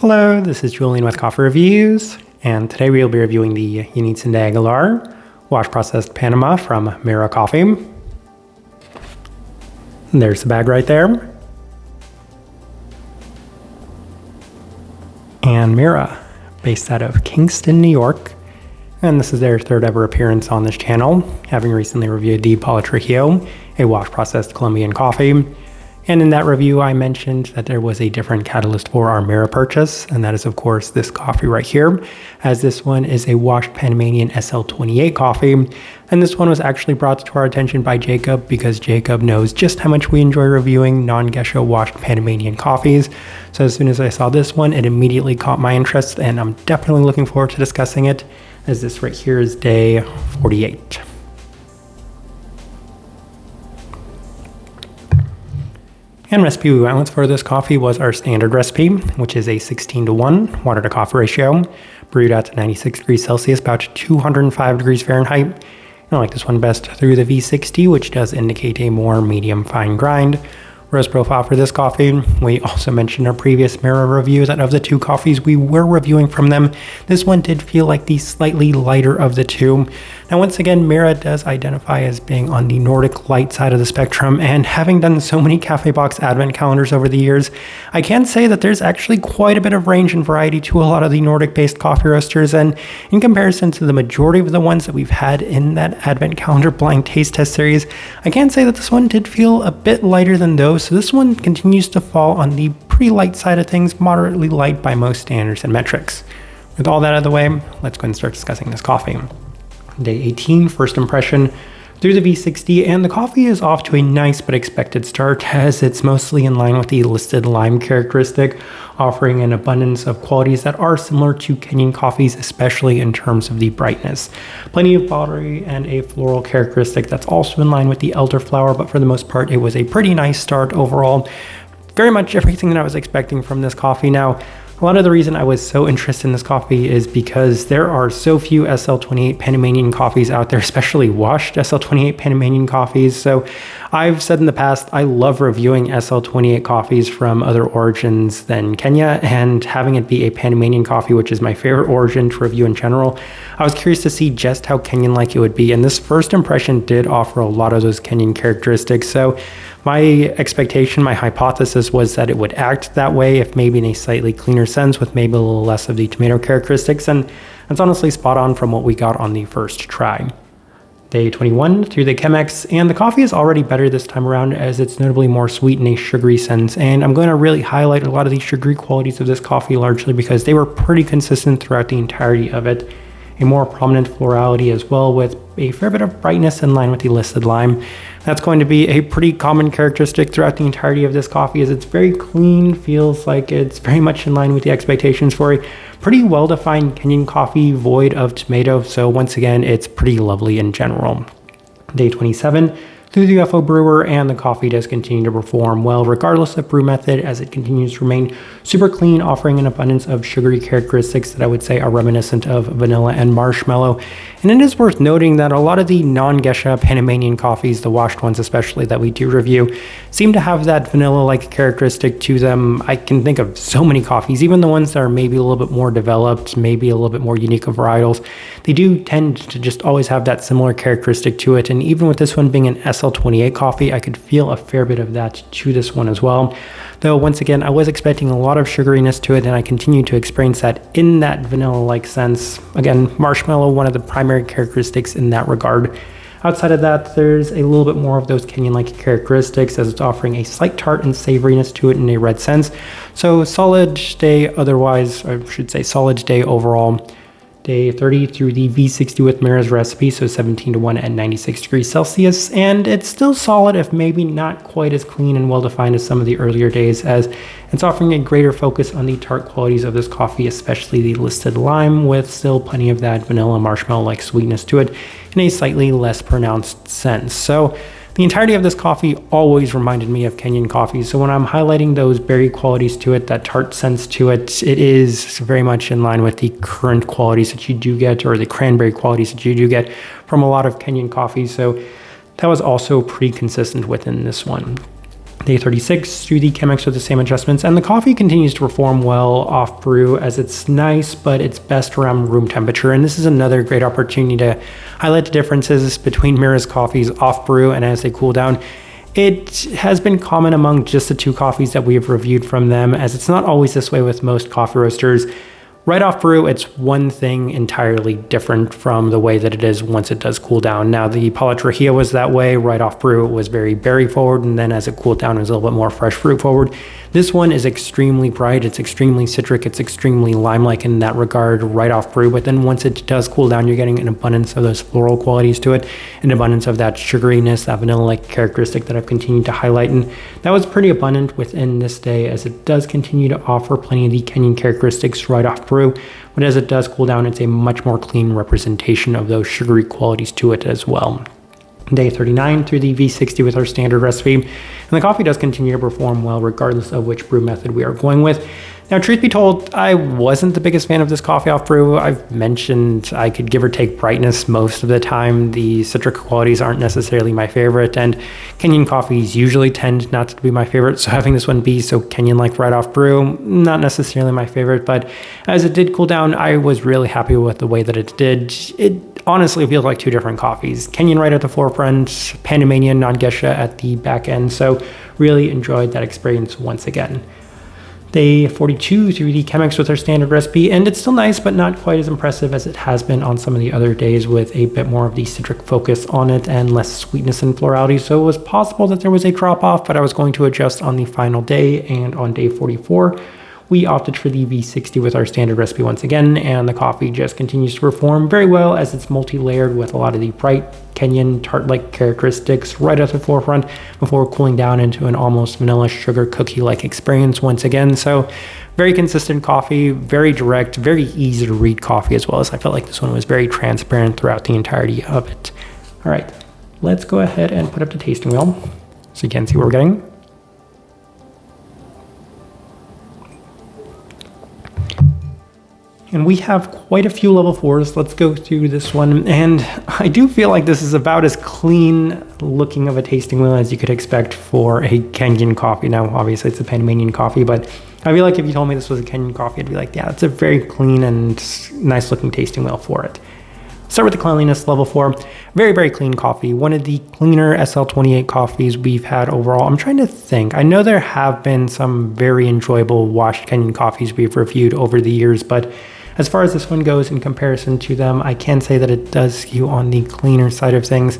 Hello, this is Julian with Coffee Reviews, and today we'll be reviewing the Yenitzin de Aguilar wash processed Panama from Mirra Coffee. And there's the bag right there. And Mirra, based out of Kingston, New York, and this is their third ever appearance on this channel, having recently reviewed the Palo Trujillo, a wash processed Colombian coffee. And in that review, I mentioned that there was a different catalyst for our Mirra purchase, and that is, of course, this coffee right here, as this one is a washed Panamanian SL28 coffee. And this one was actually brought to our attention by Jacob because Jacob knows just how much we enjoy reviewing non-geisha washed Panamanian coffees. So as soon as I saw this one, it immediately caught my interest, and I'm definitely looking forward to discussing it, as this right here is day 48. And recipe we went with for this coffee was our standard recipe, which is a 16:1 water to coffee ratio, brewed at 96 degrees Celsius, about 205 degrees Fahrenheit. And I like this one best through the V60, which does indicate a more medium fine grind. Roast profile for this coffee. We also mentioned in our previous Mirra review that of the two coffees we were reviewing from them, this one did feel like the slightly lighter of the two. Now once again, Mirra does identify as being on the Nordic light side of the spectrum, and having done so many Cafe Box advent calendars over the years, I can say that there's actually quite a bit of range and variety to a lot of the Nordic based coffee roasters, and in comparison to the majority of the ones that we've had in that advent calendar blind taste test series, I can say that this one did feel a bit lighter than those. So this one continues to fall on the pretty light side of things, moderately light by most standards and metrics. With all that out of the way, let's go and start discussing this coffee. Day 18, first impression through the V60, and the coffee is off to a nice but expected start, as it's mostly in line with the listed lime characteristic, offering an abundance of qualities that are similar to Kenyan coffees, especially in terms of the brightness. Plenty of buttery and a floral characteristic that's also in line with the elderflower, but for the most part, it was a pretty nice start overall. Very much everything that I was expecting from this coffee. Now, a lot of the reason I was so interested in this coffee is because there are so few SL28 Panamanian coffees out there, especially washed SL28 Panamanian coffees. So I've said in the past, I love reviewing SL28 coffees from other origins than Kenya, and having it be a Panamanian coffee, which is my favorite origin to review in general, I was curious to see just how Kenyan-like it would be. And this first impression did offer a lot of those Kenyan characteristics. So my expectation, my hypothesis was that it would act that way, if maybe in a slightly cleaner sense with maybe a little less of the tomato characteristics, and that's honestly spot on from what we got on the first try. Day 21 through the Chemex, and the coffee is already better this time around, as it's notably more sweet in a sugary sense, and I'm going to really highlight a lot of the sugary qualities of this coffee largely because they were pretty consistent throughout the entirety of it. A more prominent florality as well, with a fair bit of brightness in line with the listed lime. That's going to be a pretty common characteristic throughout the entirety of this coffee, as it's very clean, feels like it's very much in line with the expectations for a pretty well-defined Kenyan coffee void of tomato. So once again, it's pretty lovely in general. Day 27. Through the UFO brewer, and the coffee does continue to perform well regardless of brew method, as it continues to remain super clean, offering an abundance of sugary characteristics that I would say are reminiscent of vanilla and marshmallow. And it is worth noting that a lot of the non-geisha Panamanian coffees, the washed ones especially that we do review, seem to have that vanilla-like characteristic to them. I can think of so many coffees, even the ones that are maybe a little bit more developed, maybe a little bit more unique of varietals, they do tend to just always have that similar characteristic to it. And even with this one being an SL28 coffee, I could feel a fair bit of that to this one as well. Though once again, I was expecting a lot of sugariness to it, and I continue to experience that in that vanilla-like sense. Again, marshmallow, one of the primary characteristics in that regard. Outside of that, there's a little bit more of those Kenyan-like characteristics, as it's offering a slight tart and savoriness to it in a red sense. So solid day otherwise, I should say solid day overall. Day 30 through the V60 with Mirra's recipe, so 17:1 at 96 degrees Celsius, and it's still solid, if maybe not quite as clean and well-defined as some of the earlier days, as it's offering a greater focus on the tart qualities of this coffee, especially the listed lime, with still plenty of that vanilla marshmallow-like sweetness to it in a slightly less pronounced sense. So the entirety of this coffee always reminded me of Kenyan coffee. So when I'm highlighting those berry qualities to it, that tart sense to it, it is very much in line with the current qualities that you do get, or the cranberry qualities that you do get from a lot of Kenyan coffees. So that was also pretty consistent within this one. Day 36 through the Chemex with the same adjustments, and the coffee continues to perform well off brew as it's nice, but it's best around room temperature. And this is another great opportunity to highlight the differences between Mirra's coffees off brew and as they cool down. It has been common among just the 2 coffees that we have reviewed from them, as it's not always this way with most coffee roasters. Right off brew, it's one thing entirely different from the way that it is once it does cool down. Now, the Paula Trujillo was that way. Right off brew, it was very berry forward, and then as it cooled down, it was a little bit more fresh fruit forward. This one is extremely bright. It's extremely citric. It's extremely lime-like in that regard right off brew. But then once it does cool down, you're getting an abundance of those floral qualities to it, an abundance of that sugariness, that vanilla-like characteristic that I've continued to highlight. And that was pretty abundant within this day, as it does continue to offer plenty of the Kenyan characteristics right off brew. But as it does cool down, it's a much more clean representation of those sugary qualities to it as well. Day 39 through the V60 with our standard recipe, and the coffee does continue to perform well regardless of which brew method we are going with. Now, truth be told, I wasn't the biggest fan of this coffee off brew. I've mentioned I could give or take brightness most of the time. The citric qualities aren't necessarily my favorite, and Kenyan coffees usually tend not to be my favorite, so having this one be so Kenyan-like right off brew, not necessarily my favorite. But as it did cool down, I was really happy with the way that it did. It honestly feels like 2 different coffees. Kenyan right at the forefront, Panamanian non-Gesha at the back end, so really enjoyed that experience once again. Day 42 through the Chemex with our standard recipe, and it's still nice, but not quite as impressive as it has been on some of the other days, with a bit more of the citric focus on it and less sweetness and florality. So it was possible that there was a drop off, but I was going to adjust on the final day. And on day 44, we opted for the V60 with our standard recipe once again, and the coffee just continues to perform very well as it's multi-layered with a lot of the bright Kenyan tart-like characteristics right at the forefront before cooling down into an almost vanilla sugar cookie-like experience once again. So very consistent coffee, very direct, very easy to read coffee, as well as I felt like this one was very transparent throughout the entirety of it. All right, let's go ahead and put up the tasting wheel so you can see what we're getting. And we have quite a few level 4s. Let's go through this one. And I do feel like this is about as clean looking of a tasting wheel as you could expect for a Kenyan coffee. Now, obviously it's a Panamanian coffee, but I feel like if you told me this was a Kenyan coffee, I'd be like, yeah, it's a very clean and nice looking tasting wheel for it. Start with the cleanliness, level 4. Very, very clean coffee. One of the cleaner SL28 coffees we've had overall. I'm trying to think. I know there have been some very enjoyable washed Kenyan coffees we've reviewed over the years, but as far as this one goes in comparison to them, I can say that it does skew on the cleaner side of things.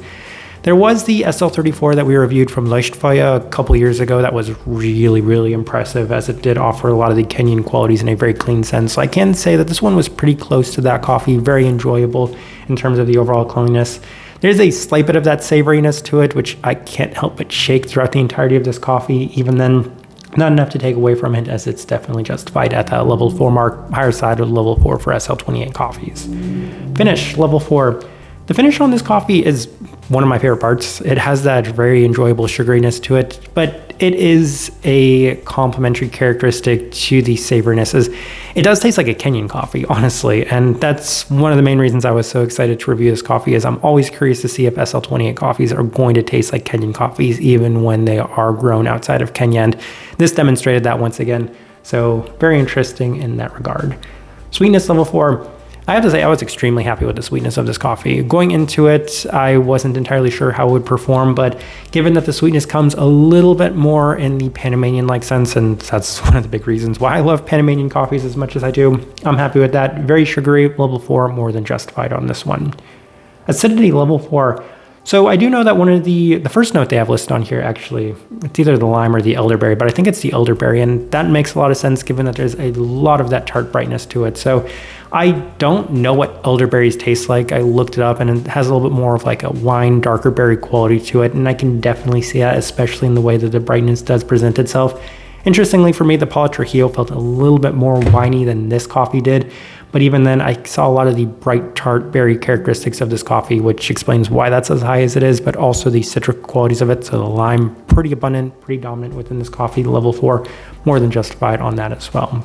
There was the SL34 that we reviewed from Leuchtfeuer a couple years ago that was really, really impressive, as it did offer a lot of the Kenyan qualities in a very clean sense. So I can say that this one was pretty close to that coffee, very enjoyable in terms of the overall cleanliness. There's a slight bit of that savoriness to it, which I can't help but shake throughout the entirety of this coffee. Even then, not enough to take away from it, as it's definitely justified at that level 4 mark, higher side of level 4 for SL28 coffees. Finish, level 4. The finish on this coffee is one of my favorite parts. It has that very enjoyable sugariness to it, but it is a complementary characteristic to the savoriness. It does taste like a Kenyan coffee, honestly, and that's one of the main reasons I was so excited to review this coffee. Is I'm always curious to see if SL28 coffees are going to taste like Kenyan coffees, even when they are grown outside of Kenya, and this demonstrated that once again. So very interesting in that regard. Sweetness, level 4. I have to say I was extremely happy with the sweetness of this coffee. Going into it, I wasn't entirely sure how it would perform, but given that the sweetness comes a little bit more in the Panamanian-like sense, and that's one of the big reasons why I love Panamanian coffees as much as I do, I'm happy with that. Very sugary, level 4, more than justified on this one. Acidity, level 4. So I do know that one of the first note they have listed on here, actually, it's either the lime or the elderberry, but I think it's the elderberry, and that makes a lot of sense given that there's a lot of that tart brightness to it. So I don't know what elderberries taste like. I looked it up, and it has a little bit more of like a wine, darker berry quality to it, and I can definitely see that, especially in the way that the brightness does present itself. Interestingly for me, the Paula Trujillo felt a little bit more winey than this coffee did, but even then I saw a lot of the bright tart berry characteristics of this coffee, which explains why that's as high as it is, but also the citric qualities of it. So the lime, pretty abundant, pretty dominant within this coffee. Level 4, more than justified on that as well.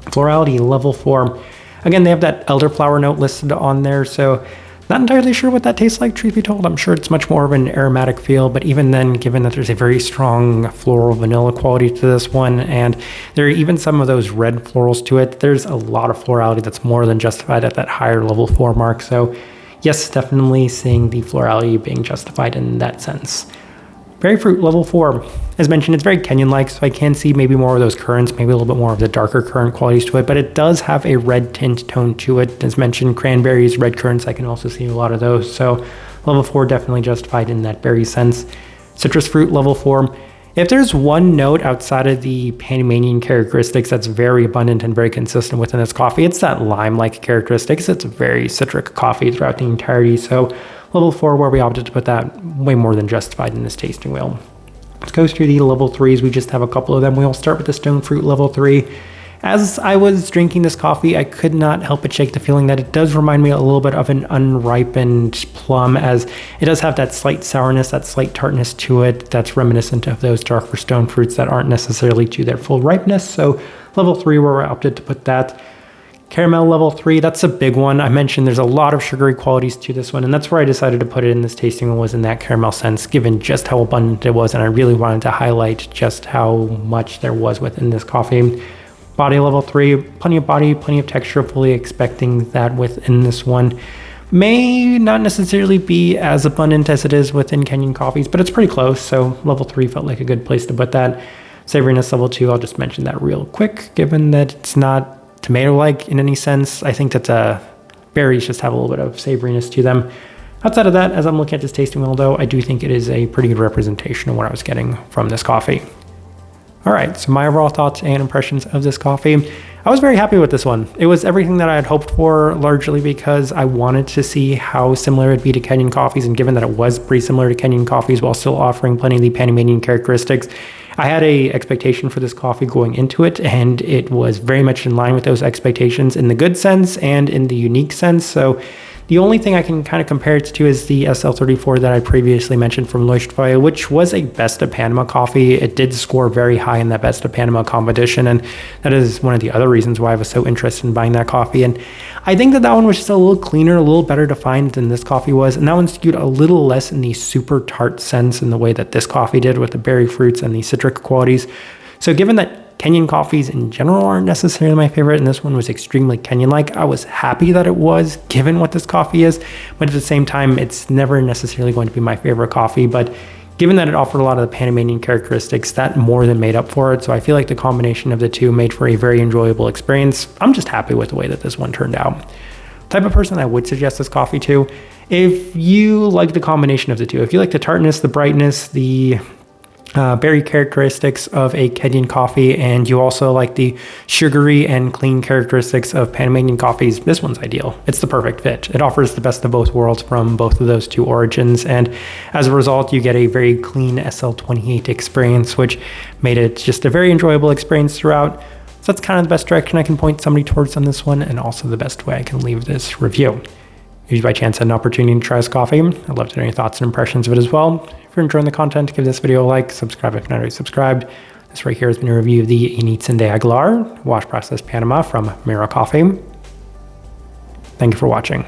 Florality, level 4. Again, they have that elderflower note listed on there, so Not entirely sure what that tastes like, truth be told. I'm sure it's much more of an aromatic feel, but even then, given that there's a very strong floral vanilla quality to this one, and there are even some of those red florals to it, there's a lot of florality that's more than justified at that higher level 4 mark. So yes, definitely seeing the florality being justified in that sense. Berry fruit level 4. As mentioned, it's very Kenyan-like, so I can see maybe more of those currants, maybe a little bit more of the darker currant qualities to it, but it does have a red tint tone to it. As mentioned, cranberries, red currants, I can also see a lot of those. So level 4 definitely justified in that berry sense. Citrus fruit level 4. If there's one note outside of the Panamanian characteristics that's very abundant and very consistent within this coffee, it's that lime-like characteristics. It's a very citric coffee throughout the entirety. So level 4, where we opted to put that, way more than justified in this tasting wheel. Let's go through the level 3s. We just have a couple of them. We'll start with the stone fruit level 3. As I was drinking this coffee, I could not help but shake the feeling that it does remind me a little bit of an unripened plum, as it does have that slight sourness, that slight tartness to it that's reminiscent of those darker stone fruits that aren't necessarily to their full ripeness. So level 3, where I opted to put that. Caramel level 3, that's a big one. I mentioned there's a lot of sugary qualities to this one, and that's where I decided to put it in this tasting, was in that caramel sense, given just how abundant it was, and I really wanted to highlight just how much there was within this coffee. Body level 3, plenty of body, plenty of texture, fully expecting that within this one. May not necessarily be as abundant as it is within Kenyan coffees, but it's pretty close, so level 3 felt like a good place to put that. Savoriness level 2, I'll just mention that real quick, given that it's not tomato-like in any sense. I think that berries just have a little bit of savoriness to them. Outside of that, as I'm looking at this tasting wheel though, I do think it is a pretty good representation of what I was getting from this coffee. All right, so my overall thoughts and impressions of this coffee. I was very happy with this one. It was everything that I had hoped for, largely because I wanted to see how similar it'd be to Kenyan coffees, and given that it was pretty similar to Kenyan coffees while still offering plenty of the Panamanian characteristics, I had a expectation for this coffee going into it, and it was very much in line with those expectations in the good sense and in the unique sense. So the only thing I can kind of compare it to is the SL34 that I previously mentioned from Leuchtfeuer, which was a Best of Panama coffee. It did score very high in that Best of Panama competition, and that is one of the other reasons why I was so interested in buying that coffee. And I think that one was just a little cleaner, a little better defined than this coffee was, and that one skewed a little less in the super tart sense in the way that this coffee did, with the berry fruits and the citric qualities. So given that Kenyan coffees in general aren't necessarily my favorite, and this one was extremely Kenyan-like, I was happy that it was, given what this coffee is, but at the same time, it's never necessarily going to be my favorite coffee. But given that it offered a lot of the Panamanian characteristics, that more than made up for it. So I feel like the combination of the two made for a very enjoyable experience. I'm just happy with the way that this one turned out. Type of person I would suggest this coffee to, if you like the combination of the two, if you like the tartness, the brightness, the berry characteristics of a Kenyan coffee, and you also like the sugary and clean characteristics of Panamanian coffees, this one's ideal. It's the perfect fit. It offers the best of both worlds from both of those two origins, and as a result, you get a very clean SL28 experience, which made it just a very enjoyable experience throughout. So that's kind of the best direction I can point somebody towards on this one, and also the best way I can leave this review. If you by chance had an opportunity to try this coffee, I'd love to know your thoughts and impressions of it as well. If you're enjoying the content, give this video a like, subscribe if you're not already subscribed. This right here has been a review of the Yenitzin de Aguilar Wash Process Panama from Mirra Coffee. Thank you for watching.